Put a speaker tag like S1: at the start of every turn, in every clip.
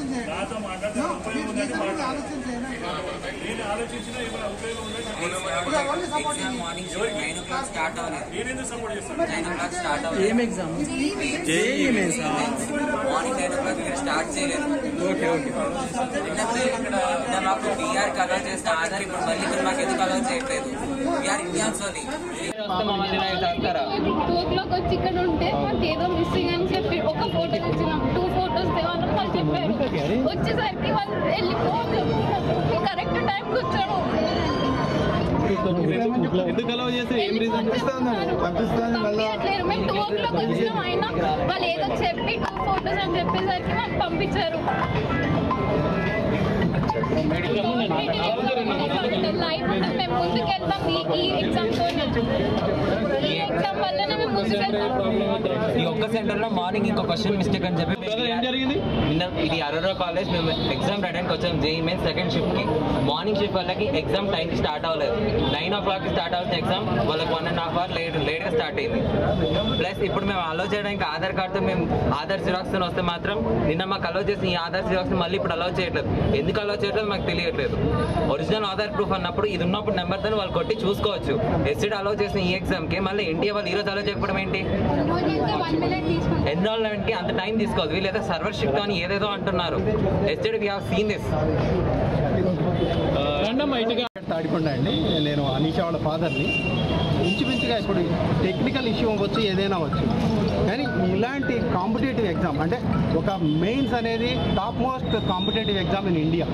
S1: Start అవ్వలేదు. 9 o'clock start అవ్వలేదు. ఏం exam? JEE mains. Morning 9 o'clock ఇక్కడ స్టార్ట్ చేయలేదు. Okay okay. ఇక్కడ మాకు బీఆర్ కలర్ చేసిన ఆధార్ ఇప్పుడు మళ్ళీ ఇక్కడ మాకు ఎందుకు కలర్ చేయట్లేదు? బీఆర్ ఇండియన్స్ అని
S2: 2 o'clock వచ్చి ఇక్కడ ఉంటే మాకు ఏదో మిస్సింగ్ అని చెప్పి ఒక ఫోటో తెచ్చినాం. 2 photos తేవాలని వాళ్ళు చెప్పారు. వచ్చేసరికి వాళ్ళు వెళ్ళిపోవాలి. కరెక్ట్ టైం కూర్చోడు.
S3: ఎందుకు అలౌ చేస్తే ఏం రీజన్
S2: పంపించట్లేదు. మేము 2 o'clock వచ్చినాం అయినా వాళ్ళు ఏదో చెప్పి 2 photos అని చెప్పేసరికి మాకు పంపించారు. లైఫ్ ఉంటుంది, మేము ముందుకు వెళ్తాం. ఈ ఎగ్జామ్ వల్లనే మేము ముందుకు వెళ్తాం.
S1: ఈ ఒక్క సెంటర్ లో మార్నింగ్ ఇంకో క్వశ్చన్ మిస్టేక్ అని చెప్పి ఇది అరోరా కాలేజ్ మేము ఎగ్జామ్ రాయడానికి వచ్చాం. జేఈ మెయిన్స్ సెకండ్ షిఫ్ట్ కి మార్నింగ్ షిఫ్ట్ వాళ్ళకి ఎగ్జామ్ టైం స్టార్ట్ అవ్వలేదు. 9 o'clock స్టార్ట్ అవుతుంది ఎగ్జామ్. వాళ్ళకి 1.5 hours లేట్ గా స్టార్ట్ అయింది. ప్లస్ ఇప్పుడు మేము అలో చేయడానికి ఆధార్ కార్డుతో మేము ఆధార్ జిరాక్స్ వస్తే మాత్రం నిన్న మాకు అలో చేసిన ఈ ఆధార్ జిరాక్స్ మళ్ళీ ఇప్పుడు అలో చేయట్లేదు. ఎందుకు అలో చేయట్లేదు మాకు తెలియట్లేదు. ఒరిజినల్ ఆధార్ ప్రూఫ్ అన్నప్పుడు ఇది ఉన్నప్పుడు నెంబర్తో వాళ్ళు కొట్టి చూసుకోవచ్చు. ఎస్సీడ్ అలో చేసిన ఈ ఎగ్జామ్ కి మళ్ళీ ఇండియా వాళ్ళు ఈరోజు అలో చేయకపోవడం ఏంటి? ఎన్రోల్మెంట్ కి అంత టైం తీసుకోవాలి. వీళ్ళు ఏదో సర్వర్ షిఫ్ట్ అని ఏదేదో అంటున్నారు. Yesterday we have seen this.
S3: Tadikonda అండి. నేను అనీషా వాళ్ళ ఫాదర్ని. ఇంచుమించుగా ఇప్పుడు టెక్నికల్ ఇష్యూ అవ్వచ్చు, ఏదైనా అవ్వచ్చు, కానీ ఇలాంటి కాంపిటేటివ్ ఎగ్జామ్ అంటే ఒక మెయిన్స్ అనేది top most competitive exam in India.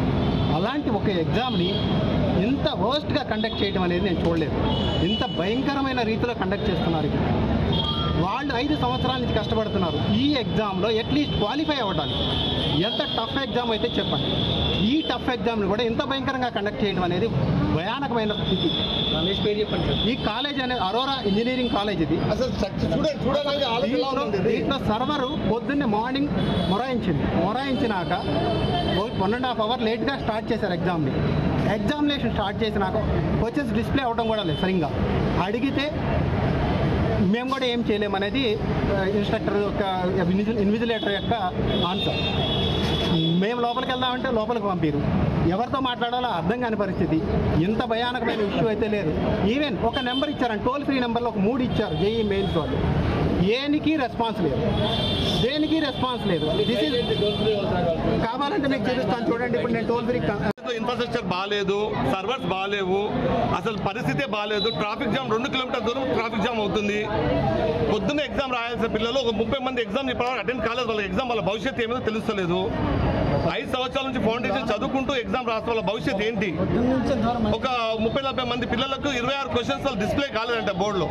S3: అలాంటి ఒక ఎగ్జామ్ని ఇంత వర్స్ట్గా కండక్ట్ చేయడం అనేది నేను చూడలేదు. ఇంత భయంకరమైన రీతిలో కండక్ట్ చేస్తున్నారు. ఇక్కడ వాళ్ళు 5 సంవత్సరాల నుంచి కష్టపడుతున్నారు. ఈ ఎగ్జామ్లో అట్లీస్ట్ క్వాలిఫై అవ్వడానికి ఎంత టఫ్ ఎగ్జామ్ అయితే చెప్పండి. ఈ టఫ్ ఎగ్జామ్ని కూడా ఇంత భయంకరంగా కండక్ట్ చేయడం అనేది భయానకమైన స్థితి. ఈ కాలేజ్ అనేది అరోరా ఇంజనీరింగ్ కాలేజ్. ఇది దీంట్లో సర్వరు పొద్దున్నే మార్నింగ్ మొరాయించినాక 1.5 hours లేట్గా స్టార్ట్ చేశారు ఎగ్జామ్ని. ఎగ్జామినేషన్ స్టార్ట్ చేసినాక క్వశ్చన్స్ డిస్ప్లే అవ్వడం కూడా లేదు సరిగ్గా. అడిగితే మేము కూడా ఏం చేయలేమనేది ఇన్స్ట్రక్టర్ యొక్క ఇన్విజిలేటర్ యొక్క ఆన్సర్. మేము లోపలికి వెళ్దామంటే లోపలికి పంపిరు. ఎవరితో మాట్లాడాలో అర్థం కాని పరిస్థితి. ఇంత భయానకమైన ఇష్యూ అయితే లేదు. ఈవెన్ ఒక నెంబర్ ఇచ్చారండి, టోల్ ఫ్రీ నెంబర్లో ఒక 3 ఇచ్చారు జేఈ మెయిన్స్ వాళ్ళు. దేనికి రెస్పాన్స్ లేదు. కావాలంటే మీకు తెలుస్తాను చూడండి. ఇప్పుడు నేను టోల్ ఫ్రీ
S4: ఇన్ఫ్రాస్ట్రక్చర్ బాగాలేదు, సర్వర్స్ బాగాలేవు, అసలు పరిస్థితే బాగాలేదు. ట్రాఫిక్ జామ్ 2 కిలోమీటర్ల దూరం ట్రాఫిక్ జామ్ అవుతుంది. పొద్దున్న ఎగ్జామ్ రాయాల్సిన పిల్లలు ఒక 30 మంది ఎగ్జామ్ ఇప్పటివరకు అటెండ్ కాలేదు. వాళ్ళ ఎగ్జామ్ వాళ్ళ భవిష్యత్తు ఏమో తెలుస్తలేదు. 5 సంవత్సరాల నుంచి ఫౌండేషన్ చదువుకుంటూ ఎగ్జామ్ రాసిన వాళ్ళ భవిష్యత్తు ఏంటి? ఒక 30-40 మంది పిల్లలకు 26 క్వశ్చన్స్ వాళ్ళు డిస్ప్లే కాలేదంట బోర్డులో.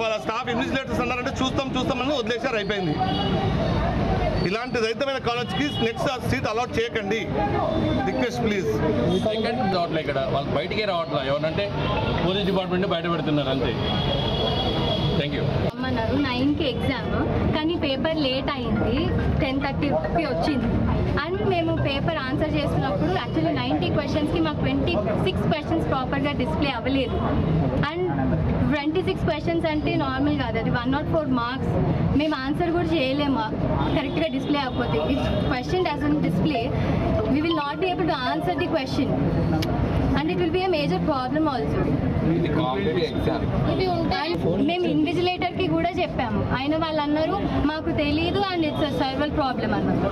S4: వాళ్ళ స్టాఫ్ ఇన్విజిలేటర్స్ అన్నారంటే చూస్తామని వదిలేసారు, అయిపోయింది. ఇలాంటి రైతమైన కాలేజ్కి నెక్స్ట్ సీట్ అలాట్ చేయకండి, రిక్వెస్ట్ ప్లీజ్.
S5: రావట్లే ఇక్కడ వాళ్ళు బయటికే రావట్లేదు. ఎవరంటే పోలీస్ డిపార్ట్మెంట్ బయట పెడుతున్నారు అంతే. Thank you.
S2: అన్నారు 9కి ఎగ్జామ్, కానీ పేపర్ లేట్ అయింది. 10:30కి వచ్చింది. అండ్ మేము పేపర్ ఆన్సర్ చేస్తున్నప్పుడు యాక్చువల్లీ 90 క్వశ్చన్స్కి మాకు 26 క్వశ్చన్స్ ప్రాపర్గా డిస్ప్లే అవ్వలేదు. అండ్ 26 క్వశ్చన్స్ అంటే నార్మల్ కాదు, అది 104 మార్క్స్. మేము ఆన్సర్ కూడా చేయలేము కరెక్ట్గా డిస్ప్లే అవ్వకపోతే. If question doesn't display, we will not be able to answer the question and it will be a major problem also. ఇది ఉంటాయి. మేము ఇన్విజిలేటర్కి కూడా చెప్పాము, అయిన వాళ్ళు అన్నారు మాకు తెలీదు అండ్ ఇట్స్ సర్వర్ ప్రాబ్లం అన్నారు.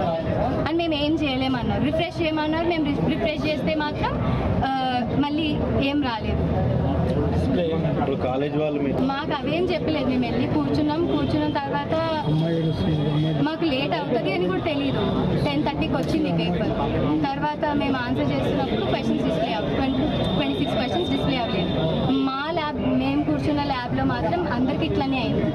S2: అండ్ మేము ఏం చేయలేమన్నారు. రిఫ్రెష్ చేయమన్నారు. మేము రిఫ్రెష్ చేస్తే మాత్రం మళ్ళీ ఏం రాలేదు. మాకు అవేం చెప్పలేదు. మేము వెళ్ళి కూర్చున్న తర్వాత మాకు లేట్ అవుతుంది అని కూడా తెలీదు. 10:30కి వచ్చింది పేపర్. తర్వాత మేము ఆన్సర్ చేస్తున్నప్పుడు క్వశ్చన్స్ డిస్ప్లే 26 క్వశ్చన్స్ డిస్ప్లే అవ్వలేదు. మా ల్యాబ్, మేము కూర్చున్న ల్యాబ్లో మాత్రం అందరికి ఇట్లనే అయింది.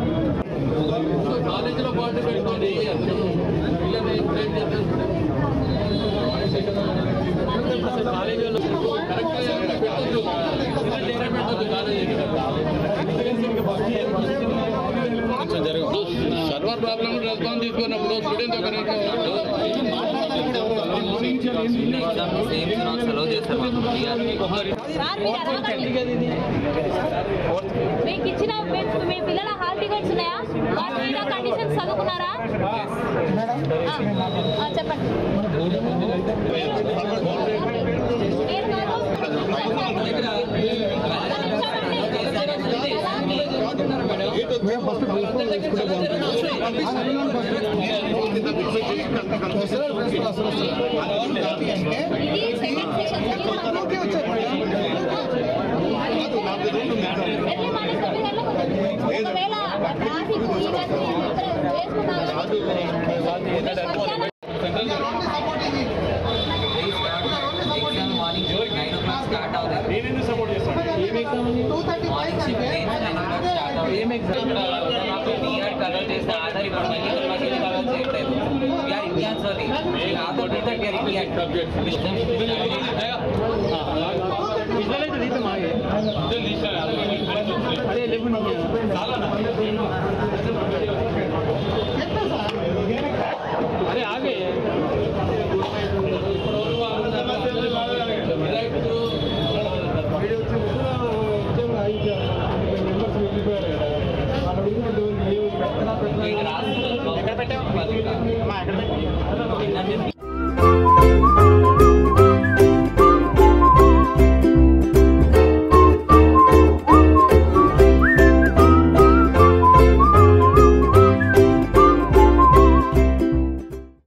S5: సర్వర్ ప్రాబ్లమ్ రెస్పాన్స్ తీసుకున్నప్పుడు స్టూడెంట్
S2: మీకు ఇచ్చిన మీ పిల్లల హాల్ టికెట్స్ ఉన్నాయా? వాటి మీద కండిషన్స్ చదువుకున్నారా? చెప్పండి.
S1: Subject.